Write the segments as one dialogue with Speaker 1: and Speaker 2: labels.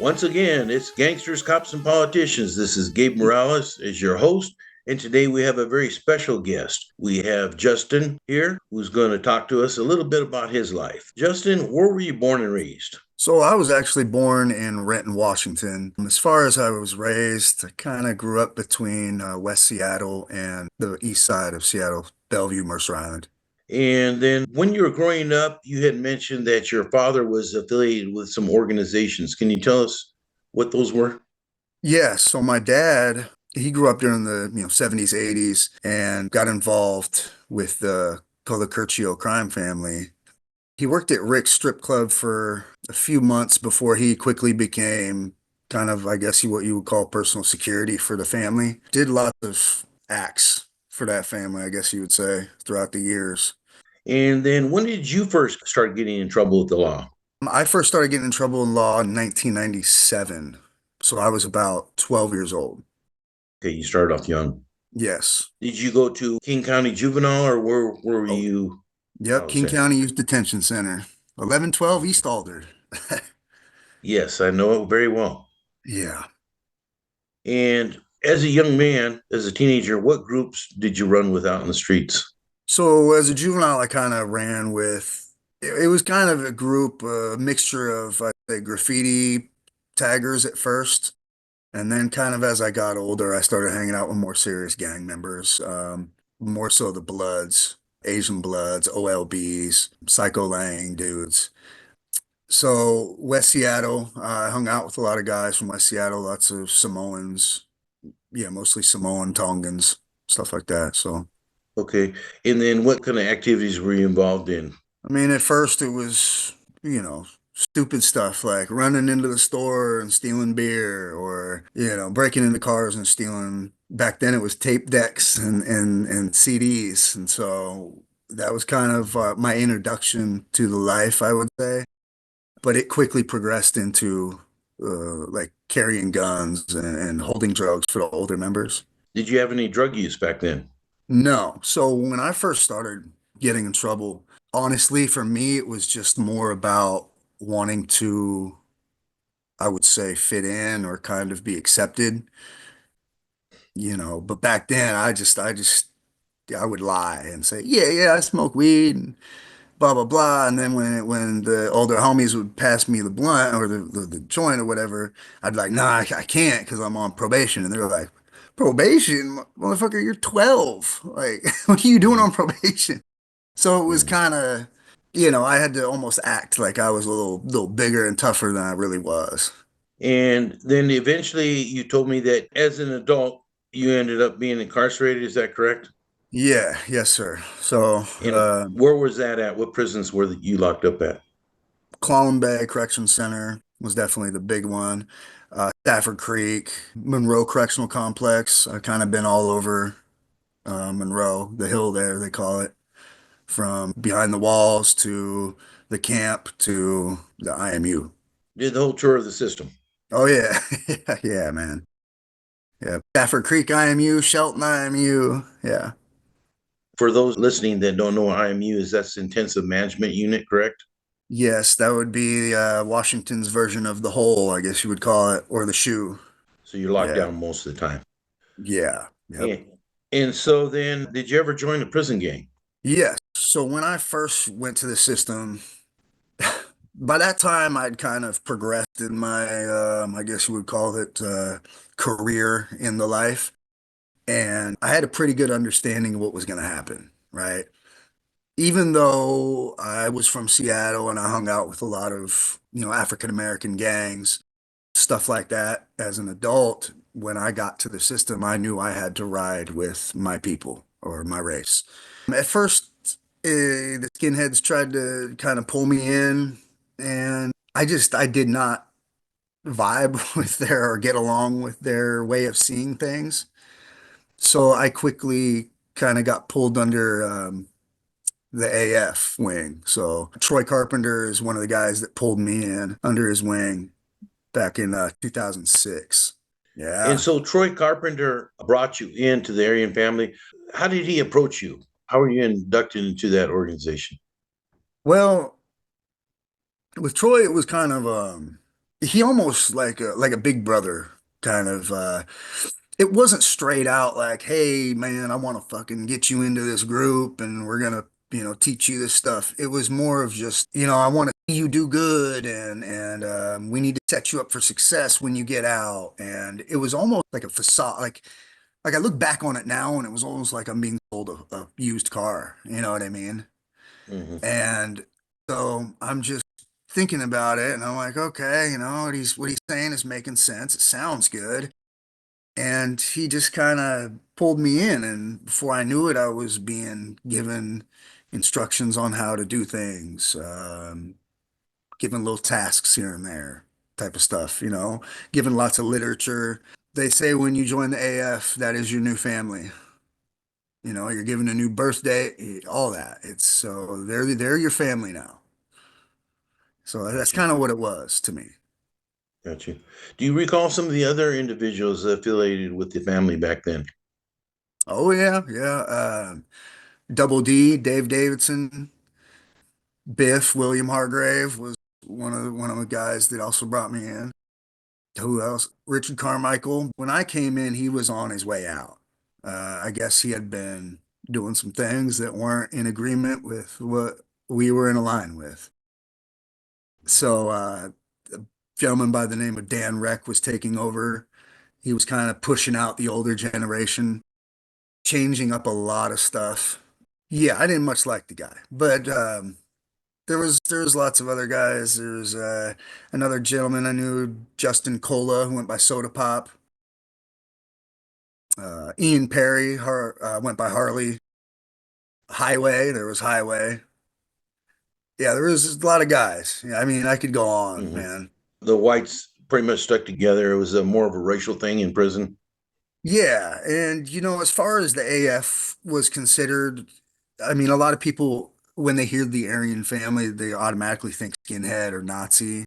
Speaker 1: Once again, it's Gangsters, Cops, and Politicians. This is Gabe Morales as your host. And today we have a very special guest. We have Justin here, who's going to talk to us a little bit about his life. Justin, where were you born and raised?
Speaker 2: So I was actually born in Renton, Washington. As far as I was raised, I kind of grew up between West Seattle and the east side of Seattle, Bellevue, Mercer Island.
Speaker 1: And then when you were growing up, you had mentioned that your father was affiliated with some organizations. Can you tell us what those were?
Speaker 2: Yeah, so my dad, he grew up during the 70s, 80s, and got involved with the Curcio crime family. He worked at Rick's strip club for a few months before he quickly became kind of, I guess, what you would call personal security for the family. Did lots of acts for that family, I guess you would say, throughout the years.
Speaker 1: And then when did you first start getting in trouble with the law?
Speaker 2: I first started getting in trouble in law in 1997. So I was about 12 years old.
Speaker 1: Okay, you started off young.
Speaker 2: Yes.
Speaker 1: Did you go to King County Juvenile or where were
Speaker 2: Oh,
Speaker 1: you
Speaker 2: yep. King
Speaker 1: sent?
Speaker 2: County Youth Detention Center, 1112 East Alder.
Speaker 1: Yes, I know it very well.
Speaker 2: Yeah.
Speaker 1: And as a young man, as a teenager, what groups did you run with out in the streets?
Speaker 2: So as a juvenile, I kind of ran with, it was kind of a group, a mixture of, I'd say, graffiti taggers at first. And then kind of as I got older, I started hanging out with more serious gang members, more so the Bloods, Asian Bloods, OLBs, Psycho Lang dudes. So West Seattle, I hung out with a lot of guys from West Seattle, lots of Samoans, yeah, mostly Samoan, Tongans, stuff like that. So.
Speaker 1: Okay. And then what kind of activities were you involved in?
Speaker 2: I mean, at first it was, stupid stuff like running into the store and stealing beer or, breaking into cars and stealing. Back then it was tape decks and CDs. And so that was kind of my introduction to the life, I would say. But it quickly progressed into like carrying guns and holding drugs for the older members.
Speaker 1: Did you have any drug use back then?
Speaker 2: No. So when I first started getting in trouble, honestly, for me, it was just more about wanting to, I would say, fit in or kind of be accepted, But back then, I would lie and say, yeah, yeah, I smoke weed and blah, blah, blah. And then when the older homies would pass me the blunt or the joint or whatever, I'd be like, nah, I can't because I'm on probation. And they're like, probation? Motherfucker, you're 12. Like, what are you doing
Speaker 1: Mhm.
Speaker 2: on probation? So it was
Speaker 1: Mhm.
Speaker 2: kind of, I had to almost act like I was a little bigger and tougher than I really was.
Speaker 1: And then eventually you told me that as an adult, you ended up being incarcerated. Is that correct?
Speaker 2: Yeah, yes, sir. So,
Speaker 1: And where was that at? What prisons were you locked up at?
Speaker 2: Clallam Bay Correction Center was definitely the big one. Stafford Creek, Monroe Correctional Complex. I've kind of been all over Monroe, the hill there, they call it, from behind the walls to the camp to the IMU.
Speaker 1: Did the whole tour of the system.
Speaker 2: Oh, yeah. Yeah, yeah, man. Yeah. Stafford Creek IMU, Shelton IMU. Yeah.
Speaker 1: For those listening that don't know what IMU is, that's intensive management unit, correct?
Speaker 2: Yes, that would be Washington's version of the hole, I guess you would call it, or the shoe.
Speaker 1: So you're locked
Speaker 2: Yeah.
Speaker 1: down most of the time.
Speaker 2: Yeah. Yep.
Speaker 1: And, and so then, did you ever join a prison gang?
Speaker 2: Yes. So when I first went to the system, by that time I'd kind of progressed in my, I guess you would call it, career in the life. And I had a pretty good understanding of what was going to happen, right? Even though I was from Seattle and I hung out with a lot of, African American gangs, stuff like that as an adult, when I got to the system, I knew I had to ride with my people or my race. At first, the skinheads tried to kind of pull me in, and I did not vibe with their or get along with their way of seeing things. So I quickly kind of got pulled under the AF wing. So Troy Carpenter is one of the guys that pulled me in under his wing back in 2006.
Speaker 1: And
Speaker 2: Yeah.
Speaker 1: so Troy Carpenter brought you into the Aryan family. How did he approach you? How were you inducted into that organization?
Speaker 2: Well, with Troy, it was kind of he almost like a big brother kind of it wasn't straight out like, hey man, I want to fucking get you into this group and we're gonna, teach you this stuff. It was more of just, I want to see you do good and we need to set you up for success when you get out. And it was almost like a facade, like I look back on it now and it was almost like I'm being sold a used car. You know what I mean?
Speaker 1: Hmm.
Speaker 2: And so I'm just thinking about it and I'm like, okay, what he's saying is making sense. It sounds good. And he just kind of pulled me in, and before I knew it, I was being given instructions on how to do things, given little tasks here and there, type of stuff, given lots of literature. They say when you join the AF, that is your new family. You're given a new birthday, all that. It's so they're your family now. So that's
Speaker 1: Gotcha.
Speaker 2: kind of what it was to me.
Speaker 1: Gotcha. Do you recall some of the other individuals affiliated with the family back then?
Speaker 2: Oh yeah, yeah. Double D, Dave Davidson, Biff, William Hargrave was one of the guys that also brought me in. Who else? Richard Carmichael. When I came in, he was on his way out. I guess he had been doing some things that weren't in agreement with what we were in a line with. So a gentleman by the name of Dan Reck was taking over. He was kind of pushing out the older generation, changing up a lot of stuff. Yeah, I didn't much like the guy, but there was lots of other guys. There's another gentleman I knew, Justin Cola, who went by Soda Pop. Ian Perry went by Harley. Highway, there was Highway. Yeah, there was a lot of guys. Yeah, I mean, I could go on,
Speaker 1: Hmm.
Speaker 2: man.
Speaker 1: The whites pretty much stuck together. It was more of a racial thing in prison.
Speaker 2: Yeah, and as far as the AF was considered, I mean, a lot of people when they hear the Aryan family, they automatically think skinhead or Nazi.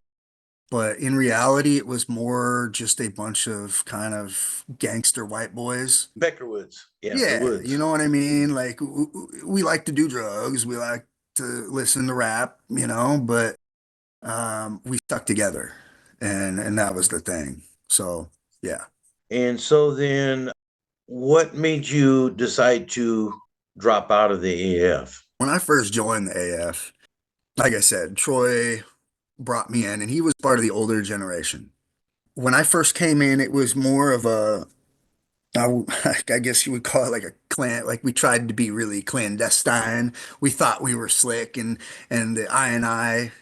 Speaker 2: But in reality, it was more just a bunch of kind of gangster white boys.
Speaker 1: Beckerwoods. Yeah, the
Speaker 2: Yeah, you
Speaker 1: Woods.
Speaker 2: know what I mean? Like we like to do drugs, we like to listen to rap, but we stuck together, and that was the thing. So yeah,
Speaker 1: And so then, what made you decide to drop out of the AF?
Speaker 2: when I first joined the AF, like I said, Troy brought me in, and he was part of the older generation. When I first came in, it was more of I, I guess you would call it like a clan, like we tried to be really clandestine. We thought we were slick and the I&I,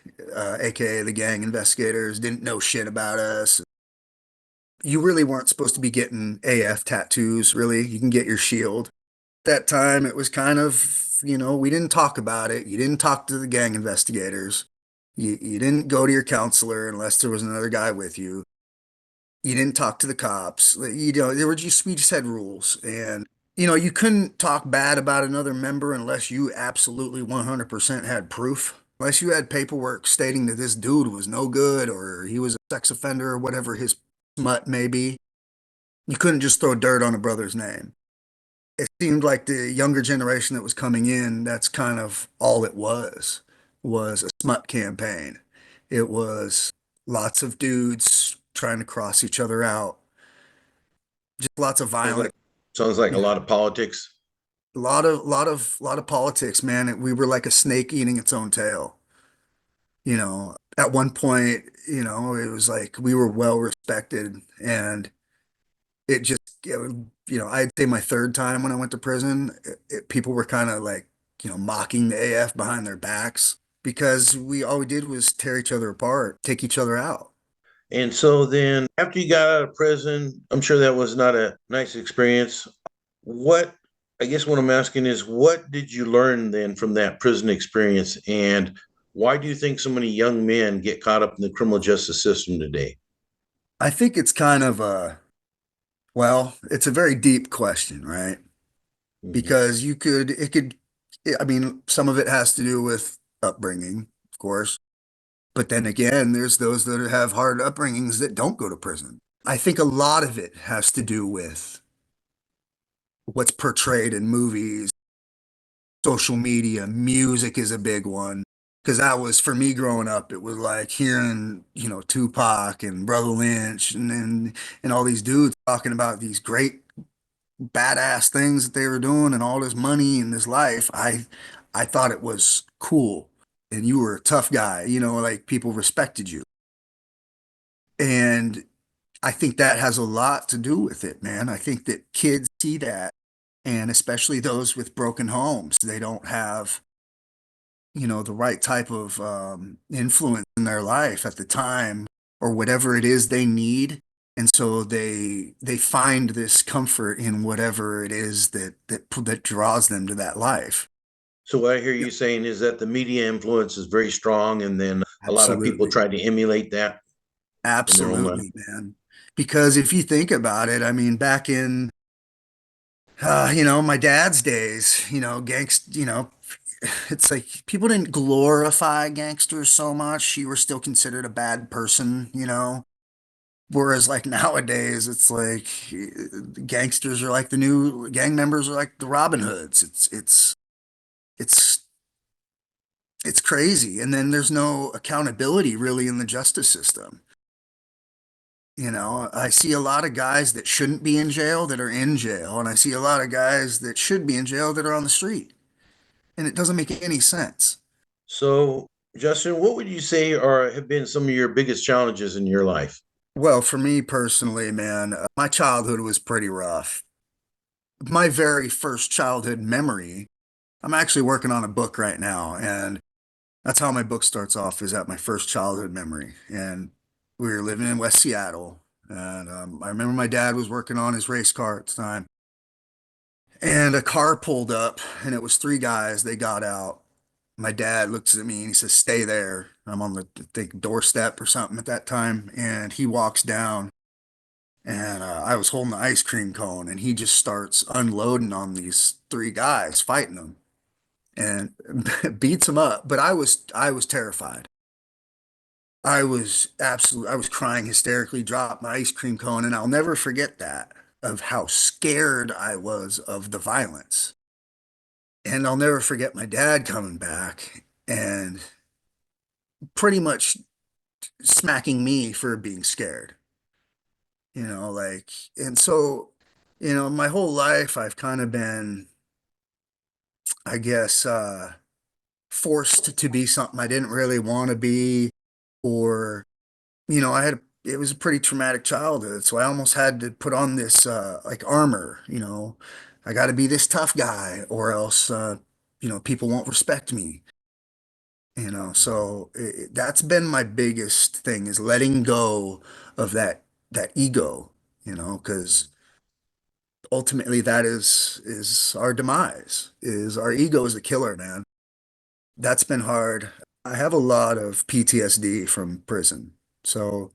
Speaker 2: aka the gang investigators, didn't know shit about us. You really weren't supposed to be getting AF tattoos, really. You can get your shield. That time it was kind of, we didn't talk about it. You didn't talk to the gang investigators. You didn't go to your counselor unless there was another guy with you. You didn't talk to the cops. There were just we just had rules, and you couldn't talk bad about another member unless you absolutely 100% had proof. Unless you had paperwork stating that this dude was no good or he was a sex offender or whatever his smut may be. You couldn't just throw dirt on a brother's name. It seemed like the younger generation that was coming in, that's kind of all it was a smut campaign. It was lots of dudes trying to cross each other out. Just lots of
Speaker 1: Sounds
Speaker 2: violence.
Speaker 1: like sounds like a
Speaker 2: Yeah.
Speaker 1: lot of politics.
Speaker 2: A lot of politics, man. We were like a snake eating its own tail. At one point, it was like we were well respected and it just, I'd say my third time when I went to prison, people were kind of like, mocking the AF behind their backs because all we did was tear each other apart, take each other out.
Speaker 1: And so then, after you got out of prison, I'm sure that was not a nice experience. What, I guess what I'm asking is, what did you learn then from that prison experience? And why do you think so many young men get caught up in the criminal justice system today?
Speaker 2: I think it's kind of well, it's a very deep question, right?
Speaker 1: Hmm.
Speaker 2: Because I mean, some of it has to do with upbringing, of course. But then again, there's those that have hard upbringings that don't go to prison. I think a lot of it has to do with what's portrayed in movies, social media, music is a big one. Because that was for me growing up, it was like hearing, Tupac and Brother Lynch and all these dudes talking about these great badass things that they were doing and all this money and this life. I thought it was cool and you were a tough guy, like people respected you. And I think that has a lot to do with it, man. I think that kids see that, and especially those with broken homes, they don't have, the right type of influence in their life at the time or whatever it is they need. And so they find this comfort in whatever it is that draws them to that life.
Speaker 1: So what I hear
Speaker 2: Yeah,
Speaker 1: you saying is that the media influence is very strong, and then a lot of people
Speaker 2: absolutely.
Speaker 1: try to emulate that in their own life.
Speaker 2: Absolutely, man. Because if you think about it, I mean, back in my dad's days, it's like people didn't glorify gangsters so much. You were still considered a bad person. Whereas like nowadays, it's like gangsters are like the new gang members are like the Robin Hoods. It's it's crazy. And then there's no accountability really in the justice system. I see a lot of guys that shouldn't be in jail that are in jail, and I see a lot of guys that should be in jail that are on the street. And it doesn't make any sense.
Speaker 1: So, Justin, what would you say are have been some of your biggest challenges in your life?
Speaker 2: Well, for me personally, man, my childhood was pretty rough. My very first childhood memory, I'm actually working on a book right now, and that's how my book starts off, is at my first childhood memory. And we were living in West Seattle, and I remember my dad was working on his race car at the time, and a car pulled up, and it was three guys. They got out. My dad looks at me and he says, "Stay there." I'm on the, I think, doorstep or something at that time, and he walks down. And I was holding the ice cream cone, and he just starts unloading on these three guys, fighting them, and beats them up. But I was terrified. I was crying hysterically, dropped my ice cream cone, and I'll never forget that of how scared I was of the violence. And I'll never forget my dad coming back and pretty much smacking me for being scared, like, and so, my whole life I've kind of been, I guess, forced to be something I didn't really want to be, or, it was a pretty traumatic childhood. So I almost had to put on this, like armor. I got to be this tough guy or else, people won't respect me. So that's been my biggest thing, is letting go of that ego, because ultimately that is our demise, is our ego is a killer, man. That's been hard. I have a lot of PTSD from prison. So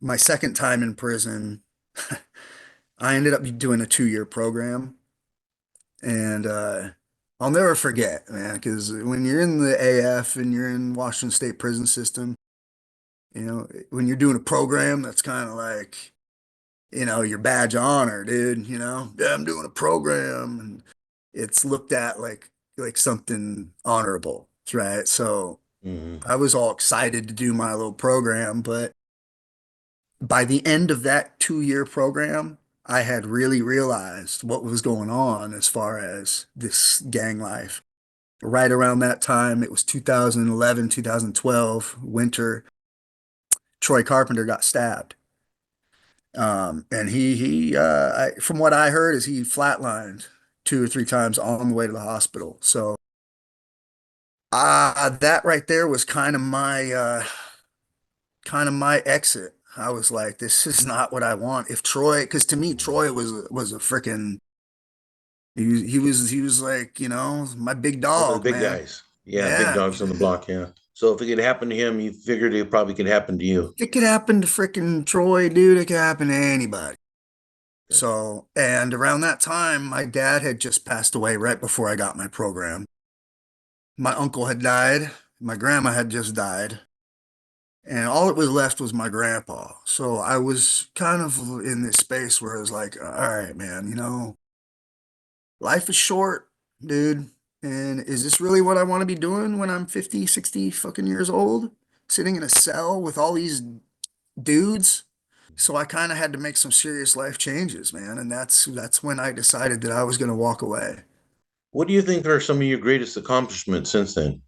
Speaker 2: my second time in prison, I ended up doing a 2-year program, and I'll never forget, man, because when you're in the AF and you're in Washington State prison system, when you're doing a program, that's kind of like, your badge of honor, dude, yeah, I'm doing a program, and it's looked at like something honorable, right? So
Speaker 1: Hmm.
Speaker 2: I was all excited to do my little program, but by the end of that 2-year program, I had really realized what was going on as far as this gang life. Right around that time, it was 2011, 2012, winter, Troy Carpenter got stabbed. And from what I heard, is he flatlined 2 or 3 times on the way to the hospital. So, that right there was kind of my exit. I was like, this is not what I want. If Troy, because to me, Troy was a freaking, he was like, my big
Speaker 1: One of the
Speaker 2: dog,
Speaker 1: big
Speaker 2: man.
Speaker 1: guys. Yeah, big
Speaker 2: Yeah,
Speaker 1: dogs on the block. Yeah. So if it could happen to him, you figured it probably could happen to you.
Speaker 2: it could happen to freaking Troy, dude. It could happen to anybody.
Speaker 1: Gotcha.
Speaker 2: So, and around that time, my dad had just passed away right before I got my program. My uncle had died. My grandma had just died. And all that was left was my grandpa. So I was kind of in this space where I was like, all right, man, life is short, dude. And is this really what I want to be doing when I'm 50, 60 fucking years old? Sitting in a cell with all these dudes? So I kind of had to make some serious life changes, man. And that's when I decided that I was going to walk away.
Speaker 1: What do you think are some of your greatest accomplishments since then?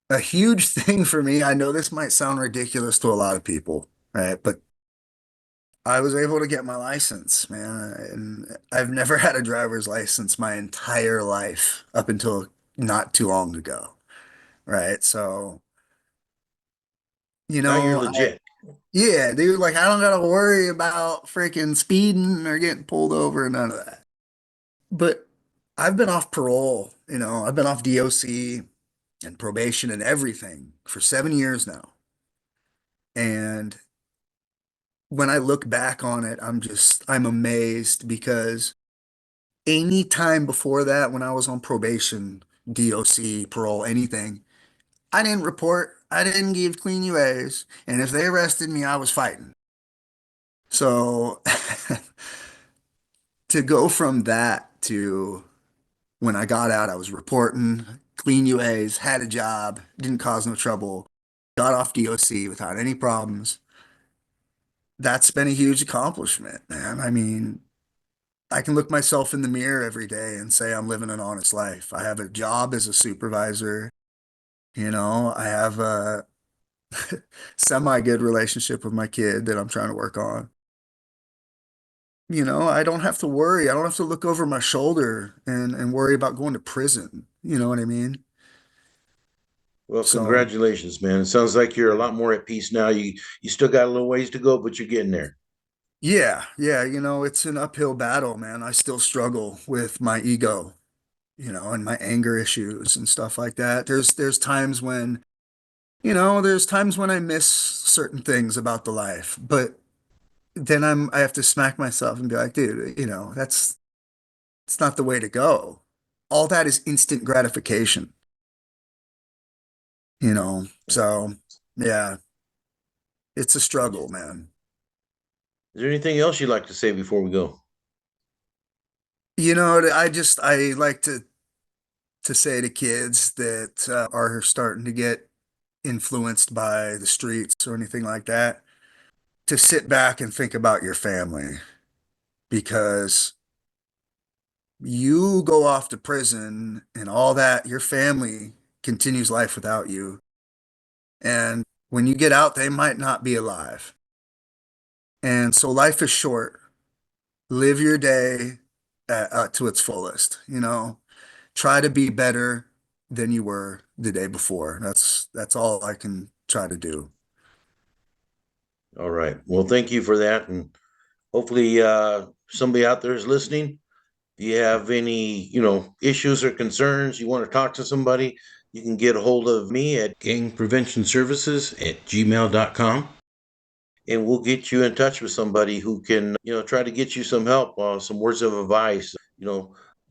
Speaker 2: A huge thing for me, I know this might sound ridiculous to a lot of people, right? But I was able to get my license, man. And I've never had a driver's license my entire life up until not too long ago, right? So,
Speaker 1: Now you're
Speaker 2: I
Speaker 1: legit.
Speaker 2: yeah, dude, like I don't gotta worry about freaking speeding or getting pulled over and none of that. But I've been off parole, I've been off DOC and probation and everything for 7 years now. And when I look back on it, I'm amazed because any time before that, when I was on probation, DOC, parole, anything, I didn't report, I didn't give clean UAs. And if they arrested me, I was fighting. So to go from that to when I got out, I was reporting, clean UAs, had a job, didn't cause no trouble, got off DOC without any problems. That's been a huge accomplishment, man. I mean, I can look myself in the mirror every day and say I'm living an honest life. I have a job as a supervisor, I have a semi good relationship with my kid that I'm trying to work on. I don't have to worry. I don't have to look over my shoulder and worry about going to prison. You know what I mean?
Speaker 1: Well,
Speaker 2: So
Speaker 1: congratulations, man. It sounds like you're a lot more at peace now. You still got a little ways to go, but you're getting there.
Speaker 2: yeah, yeah, it's an uphill battle, man. I still struggle with my ego, and my anger issues and stuff like that. There's times when I miss certain things about the life, but then I have to smack myself and be like, dude, that's it's not the way to go. All that is instant gratification, you know. So yeah, it's a struggle,
Speaker 1: Is
Speaker 2: man.
Speaker 1: there anything else you'd like to say before we go?
Speaker 2: I like to say to kids that are starting to get influenced by the streets or anything like that, to sit back and think about your family because you go off to prison and all that, your family continues life without you. And when you get out, they might not be alive. And so life is short. Live your day to its fullest, Try to be better than you were the day before. That's all I can try to do.
Speaker 1: All right. Well, thank you for that. And hopefully somebody out there is listening. If you have any, issues or concerns, you want to talk to somebody, you can get a hold of me at gangpreventionservices@gmail.com. And we'll get you in touch with somebody who can, try to get you some help, some words of advice.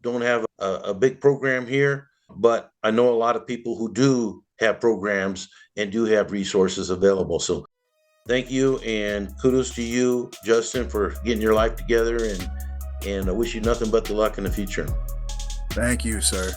Speaker 1: Don't have a big program here, but I know a lot of people who do have programs and do have resources available. So thank you and kudos to you, Justin, for getting your life together. And I wish you nothing but the luck in the future.
Speaker 2: Thank you, sir.